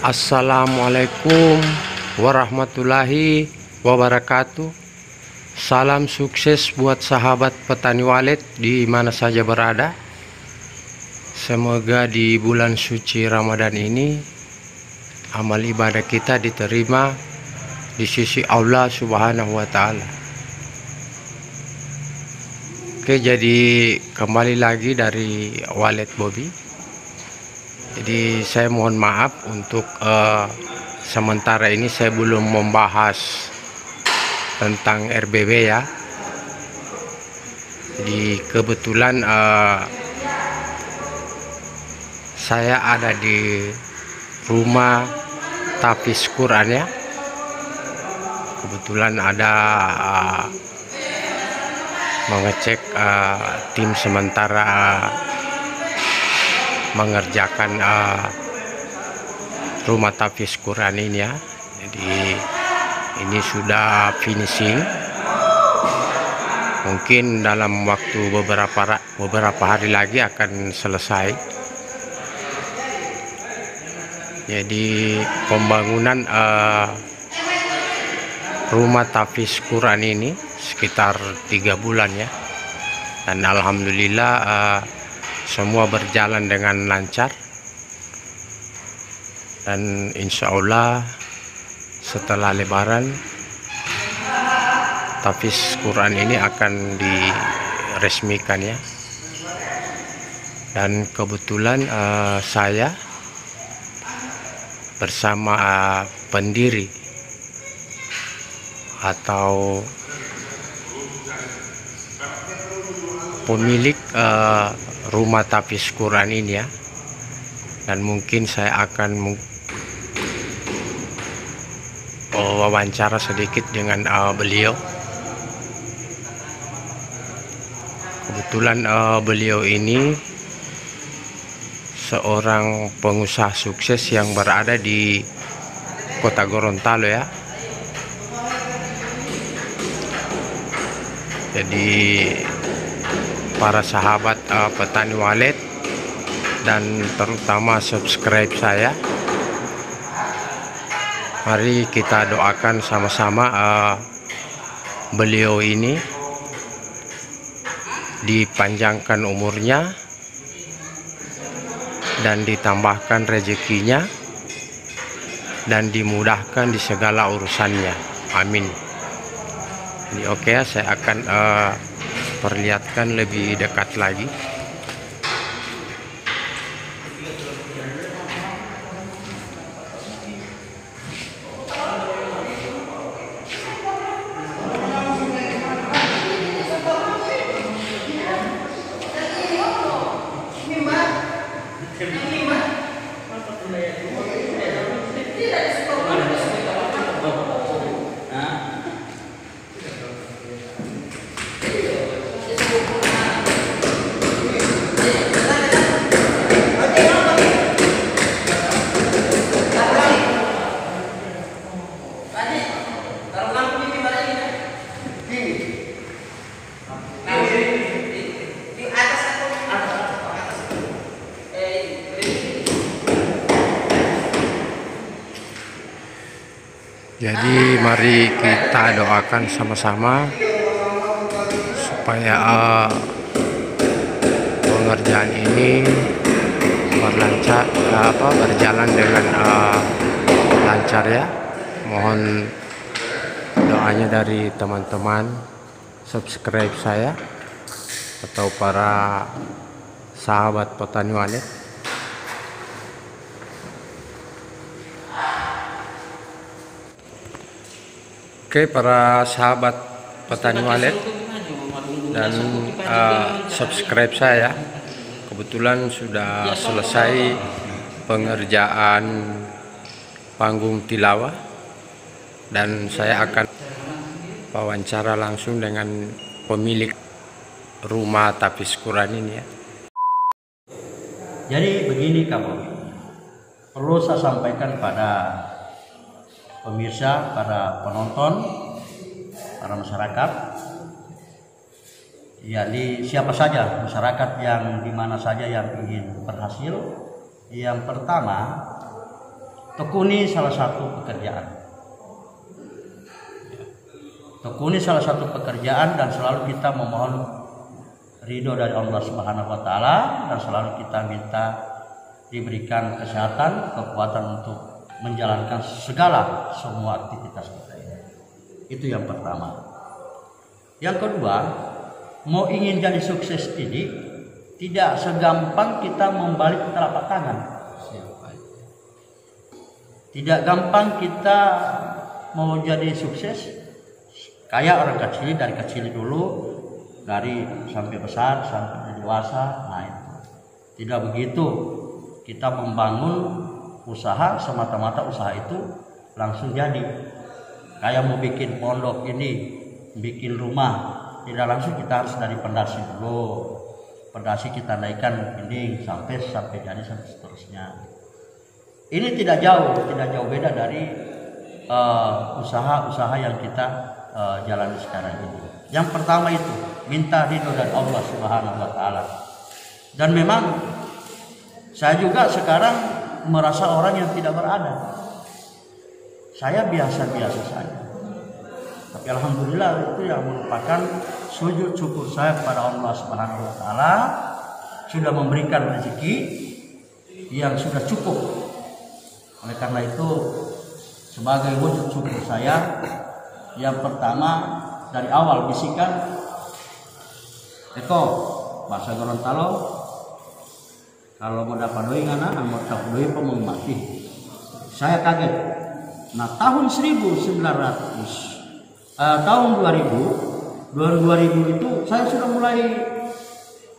Assalamualaikum warahmatullahi wabarakatuh. Salam sukses buat sahabat petani walet di mana saja berada. Semoga di bulan suci Ramadan ini amal ibadah kita diterima di sisi Allah Subhanahu wa Ta'ala. Oke, jadi kembali lagi dari Walet Bobby. Jadi saya mohon maaf untuk sementara ini saya belum membahas tentang RBW ya. Jadi kebetulan saya ada di rumah Tafiz Quran ya. Kebetulan ada mengecek tim sementara mengerjakan rumah Tafiz Quran ini ya. Jadi ini sudah finishing, mungkin dalam waktu beberapa hari lagi akan selesai. Jadi pembangunan rumah Tafiz Quran ini sekitar 3 bulan ya, dan alhamdulillah semua berjalan dengan lancar, dan insya Allah setelah Lebaran Tafiz Quran ini akan diresmikan ya. Dan kebetulan saya bersama pendiri atau pemilik rumah Tafiz Quran ini ya, dan mungkin saya akan wawancara sedikit dengan beliau. Kebetulan beliau ini seorang pengusaha sukses yang berada di Kota Gorontalo ya. Jadi para sahabat petani walet dan terutama subscribe saya, mari kita doakan sama-sama beliau ini dipanjangkan umurnya dan ditambahkan rezekinya dan dimudahkan di segala urusannya, amin. Ini oke ya, saya akan perlihatkan lebih dekat lagi. Jadi mari kita doakan sama-sama supaya pengerjaan ini berjalan dengan lancar ya. Mohon doanya dari teman-teman subscribe saya atau para sahabat petani walet. Oke, para sahabat petani walet dan subscribe saya, kebetulan sudah selesai pengerjaan panggung tilawah, dan saya akan wawancara langsung dengan pemilik rumah Tafiz Quran ini ya. Jadi begini kamu, perlu saya sampaikan pada pemirsa, para penonton, para masyarakat, yakni siapa saja masyarakat yang dimana saja yang ingin berhasil. Yang pertama, tekuni salah satu pekerjaan. Tekuni salah satu pekerjaan dan selalu kita memohon ridho dari Allah Subhanahu wa taala, dan selalu kita minta diberikan kesehatan, kekuatan untuk menjalankan semua aktivitas kita ini. Itu yang pertama. Yang kedua, mau ingin jadi sukses ini tidak segampang kita membalik telapak tangan. Tidak gampang kita mau jadi sukses kayak orang kecil, dari kecil dulu, dari sampai besar, sampai dewasa. Nah itu tidak begitu. Kita membangun usaha, semata-mata usaha itu langsung jadi. Kayak mau bikin pondok ini, bikin rumah, tidak langsung, kita harus dari pondasi dulu. Pondasi kita naikkan ini sampai jadi sampai seterusnya. Ini tidak jauh beda dari usaha-usaha yang kita jalani sekarang ini. Yang pertama itu minta ridho dari Allah Subhanahu wa taala. Dan memang saya juga sekarang merasa orang yang tidak beradab. Saya biasa-biasa saja. Tapi alhamdulillah itu yang merupakan sujud syukur saya kepada Allah Subhanahu wa taala, sudah memberikan rezeki yang sudah cukup. Oleh karena itu, sebagai wujud syukur saya, yang pertama dari awal bisikan Eko bahasa Gorontalo, kalau mau dapat doi ngana mau dapat doi pemengmati. Saya kaget. Nah tahun 1900 tahun 2000 itu saya sudah mulai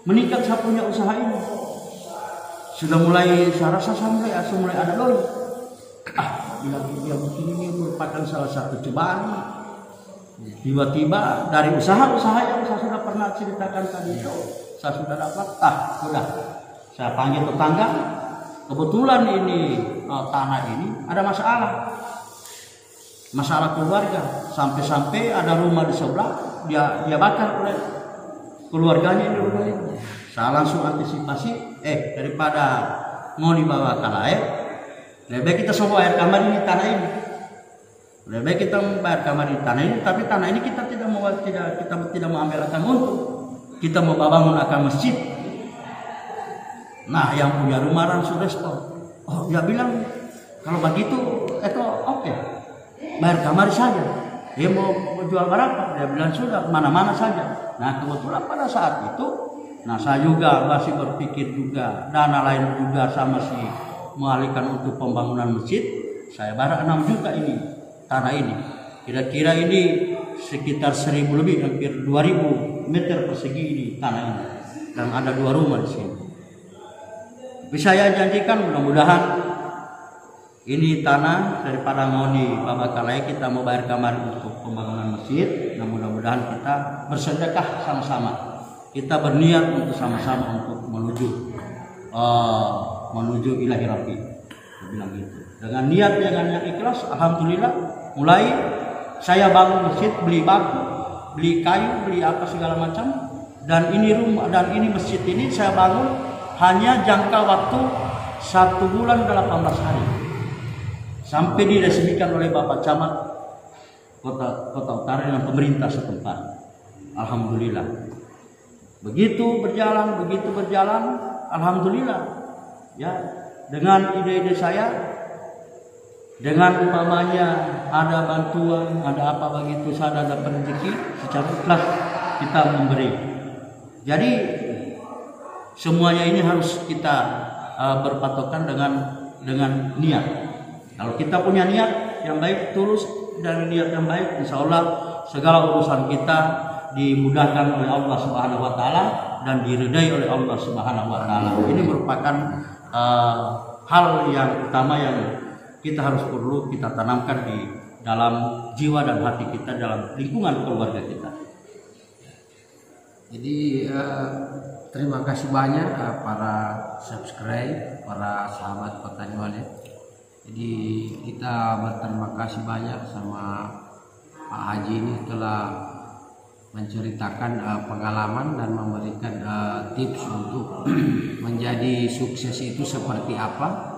meningkat, saya punya usaha ini. Sudah mulai saya rasa mulai ada doi. Dia begini ini merupakan salah satu cobaan. Tiba-tiba dari usaha-usaha yang saya sudah pernah ceritakan tadi itu, saya sudah dapat, sudah saya panggil tetangga. Kebetulan ini tanah ini ada masalah keluarga, sampai ada rumah di sebelah dia bakar oleh keluarganya ini rumah ini. Saya langsung antisipasi, daripada mau dibawa ke lain, lebih baik kita semua air kamar ini tanah ini. Lebih baik kita membayar kamar di tanah ini, tapi tanah ini kita tidak mau ambil akan untung. Kita mau bangun akan masjid. Nah, yang punya rumah langsung respon. Oh, dia bilang kalau begitu itu oke. Bayar kamar saja. Dia mau jual berapa? Dia bilang sudah, mana-mana saja. Nah, kebetulan pada saat itu, saya juga masih berpikir juga dana lain juga sama si mengalihkan untuk pembangunan masjid. Saya bayar 6 juta ini. Tanah ini kira-kira ini sekitar 1000 lebih, hampir 2000 meter persegi ini tanah ini, dan ada 2 rumah di sini. Tapi saya janjikan mudah-mudahan ini tanah daripada mau dibabakalai, kita mau bayar kamar untuk pembangunan masjid. Nah, mudah-mudahan kita bersedekah sama-sama, kita berniat untuk sama-sama untuk menuju ilahi rabbi. Bilang gitu. Dengan niat yang ikhlas, alhamdulillah mulai saya bangun masjid, beli batu, beli kayu, beli apa segala macam, dan ini rumah dan ini masjid ini saya bangun hanya jangka waktu 1 bulan 18 hari sampai diresmikan oleh Bapak Camat Kota Utara dengan pemerintah setempat. Alhamdulillah. Begitu berjalan, alhamdulillah. Ya, dengan ide-ide saya, dengan umpamanya ada bantuan, ada apa begitu, saya dapat rezeki, secara ikhlas kita memberi. Jadi semuanya ini harus kita berpatokan dengan niat. Kalau kita punya niat yang baik, tulus dan niat yang baik, insya Allah segala urusan kita dimudahkan oleh Allah Subhanahu wa taala dan diridai oleh Allah Subhanahu wa taala. Ini merupakan hal yang utama yang kita harus perlu kita tanamkan di dalam jiwa dan hati kita, dalam lingkungan keluarga kita. Jadi terima kasih banyak para subscribe, para sahabat Petani. Jadi kita berterima kasih banyak sama Pak Haji ini telah menceritakan pengalaman dan memberikan tips untuk menjadi sukses itu seperti apa.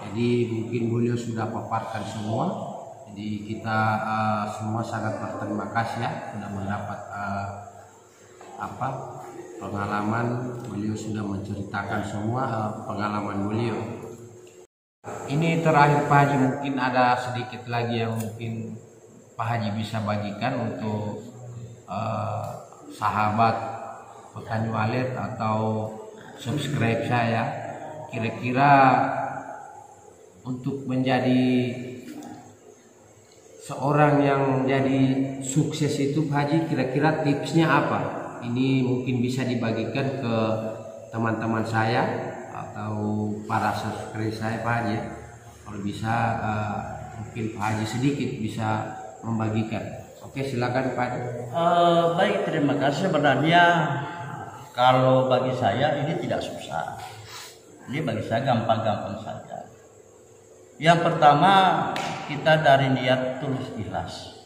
Jadi mungkin beliau sudah paparkan semua. Jadi kita semua sangat berterima kasih ya sudah mendapat pengalaman. Beliau sudah menceritakan semua pengalaman beliau. Ini terakhir Pak Haji, mungkin ada sedikit lagi yang mungkin Pak Haji bisa bagikan untuk sahabat Petani Walet atau subscribe saya. Kira-kira untuk menjadi seorang yang jadi sukses itu Pak Haji, kira-kira tipsnya apa? Ini mungkin bisa dibagikan ke teman-teman saya atau para subscriber saya Pak Haji. Kalau bisa mungkin Pak Haji sedikit bisa membagikan. Oke, silakan Pak Haji. Baik, terima kasih. Sebenarnya kalau bagi saya ini tidak susah. Ini bagi saya gampang-gampang saja. Yang pertama, kita dari niat tulus ikhlas,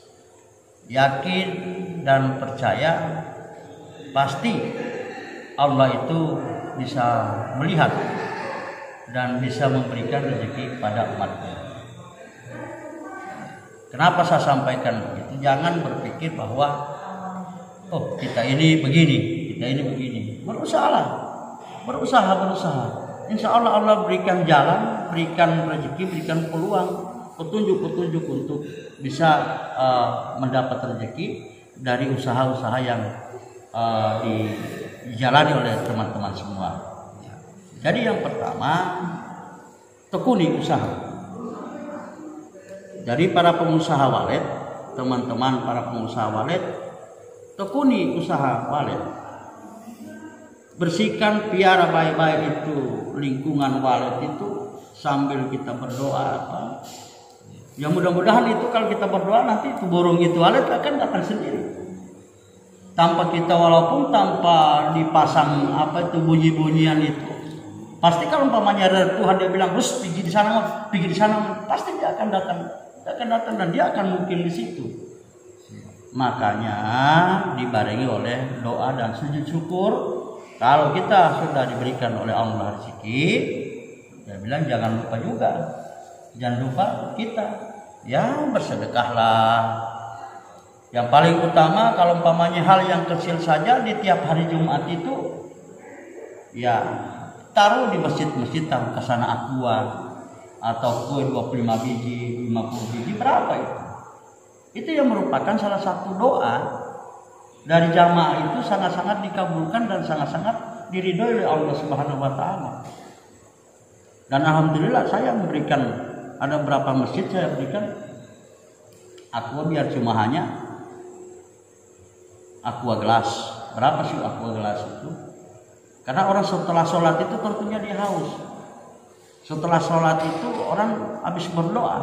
yakin dan percaya pasti Allah itu bisa melihat dan bisa memberikan rezeki pada umatnya. Kenapa saya sampaikan begitu? Jangan berpikir bahwa kita ini begini, kita ini begini. Berusaha. Insya Allah berikan jalan, berikan rezeki, berikan peluang, petunjuk untuk bisa mendapat rezeki dari usaha-usaha yang dijalani oleh teman-teman semua. Jadi yang pertama, tekuni usaha. Jadi para pengusaha walet, teman-teman para pengusaha walet, tekuni usaha walet. Bersihkan, piara baik-baik itu lingkungan walet itu sambil kita berdoa. Ya mudah-mudahan itu kalau kita berdoa nanti itu burung itu walet akan datang sendiri. Tanpa kita, walaupun tanpa dipasang bunyi-bunyian itu. Pasti kalau umpamanya dari Tuhan dia bilang terus pergi di sana, pasti dia akan datang dan dia akan mungkin di situ. Makanya dibarengi oleh doa dan sujud syukur. Kalau kita sudah diberikan oleh Allah rezeki, dia bilang jangan lupa kita ya bersedekahlah. Yang paling utama kalau umpamanya hal yang kecil saja di tiap hari Jumat itu ya taruh di masjid-masjid, taruh ke sana aqua atau kue 25 biji, 50 biji, berapa itu? Itu yang merupakan salah satu doa dari jamaah itu sangat-sangat dikabulkan dan sangat-sangat diridhoi oleh Allah Subhanahu wa taala. Dan alhamdulillah saya memberikan, ada berapa masjid saya berikan aqua, biar cuma hanya aqua gelas. Berapa sih aqua gelas itu? Karena orang setelah sholat itu tentunya dia haus. Setelah sholat itu orang habis berdoa.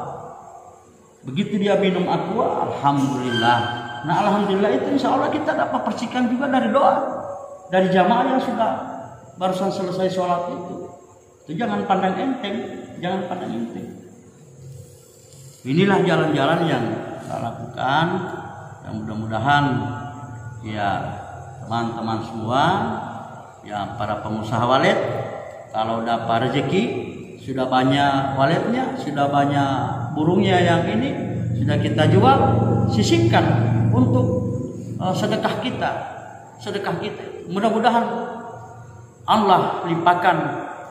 Begitu dia minum aqua, alhamdulillah. Nah alhamdulillah itu insya Allah kita dapat percikan juga dari doa dari jamaah yang sudah barusan selesai sholat itu. Itu jangan pandang enteng. Inilah jalan-jalan yang kita lakukan. Yang mudah-mudahan ya teman-teman semua, ya para pengusaha walet, kalau dapat rezeki, sudah banyak waletnya, sudah banyak burungnya yang ini, sudah kita jual, sisihkan untuk sedekah kita. Mudah-mudahan Allah limpahkan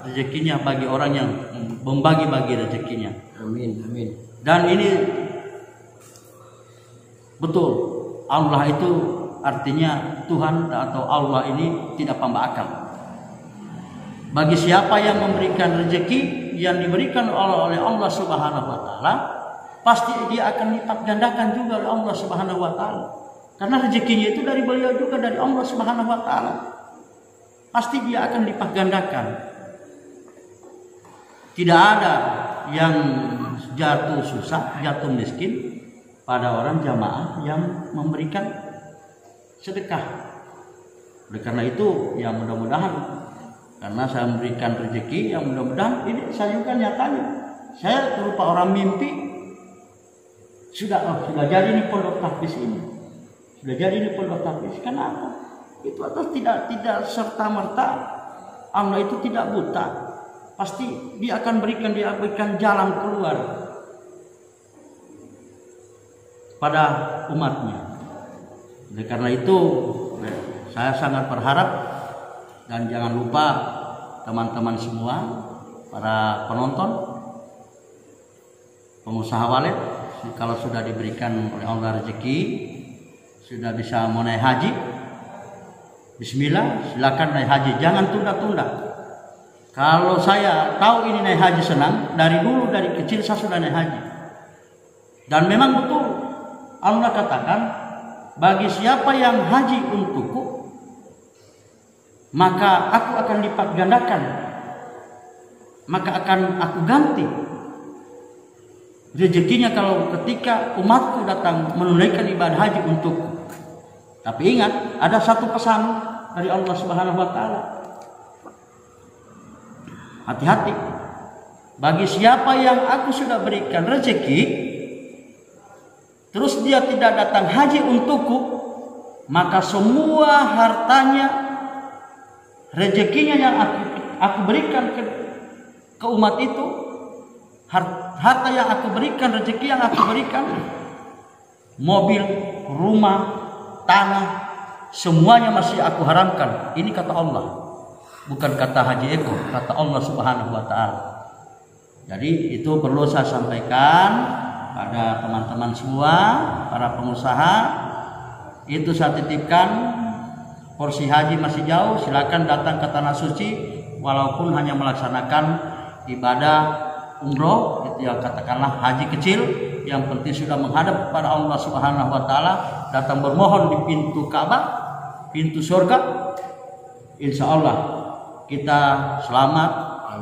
rezekinya bagi orang yang membagi-bagi rezekinya. Amin. Dan ini betul, Allah itu artinya Tuhan atau Allah ini tidak pembakal. Bagi siapa yang memberikan rezeki yang diberikan oleh Allah Subhanahu wa taala, pasti dia akan lipat gandakan juga oleh Allah Subhanahu wa taala. Karena rezekinya itu dari beliau juga, dari Allah Subhanahu wa taala. Pasti dia akan lipat gandakan. Tidak ada yang jatuh susah, jatuh miskin pada orang jamaah yang memberikan sedekah. Oleh karena itu, ya mudah-mudahan, karena saya memberikan rezeki, yang mudah-mudahan ini saya juga nyatanya. Saya berupa orang mimpi sudah jadi ini pondok tahfiz ini. Sudah jadi ini pondok tahfiz. Kenapa? Itu atas tidak serta merta Allah itu tidak buta. pasti dia akan berikan jalan keluar pada umatnya. Oleh karena itu saya sangat berharap, dan jangan lupa teman-teman semua, para penonton, pengusaha walet, kalau sudah diberikan oleh Allah rezeki, sudah bisa mau naik haji, bismillah, silakan naik haji, jangan tunda-tunda. Kalau saya tahu ini naik haji senang, dari dulu, dari kecil saya sudah naik haji. Dan memang betul Allah katakan, bagi siapa yang haji untukku, maka aku akan lipat gandakan, maka akan aku ganti rezekinya kalau ketika umatku datang menunaikan ibadah haji untukku. Tapi ingat, ada satu pesan dari Allah Subhanahu wa taala. Hati-hati. Bagi siapa yang aku sudah berikan rezeki, terus dia tidak datang haji untukku, maka semua hartanya, rezekinya yang aku berikan ke umat itu, harta yang aku berikan, rezeki yang aku berikan, mobil, rumah, tanah, semuanya masih aku haramkan. Ini kata Allah, bukan kata Haji Eko, kata Allah Subhanahu wa taala. Jadi itu perlu saya sampaikan pada teman-teman semua, para pengusaha. Itu saya titipkan, porsi haji masih jauh, silakan datang ke tanah suci, walaupun hanya melaksanakan ibadah umroh, itu ya katakanlah haji kecil, yang penting sudah menghadap kepada Allah Subhanahu wa taala, datang bermohon di pintu Ka'bah, pintu surga. Insya Allah kita selamat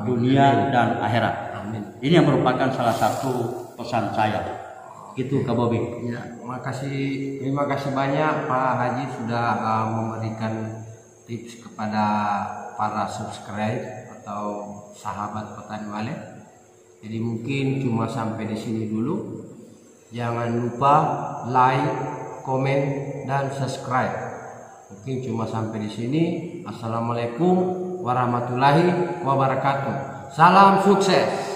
dunia dan akhirat. Amin. Ini yang merupakan salah satu pesan saya. Gitu Kak Bobi. Ya, terima kasih banyak Pak Haji sudah memberikan tips kepada para subscribe atau sahabat petani walet. Jadi mungkin cuma sampai di sini dulu. Jangan lupa like, komen, dan subscribe. Mungkin cuma sampai di sini. Assalamualaikum warahmatullahi wabarakatuh. Salam sukses.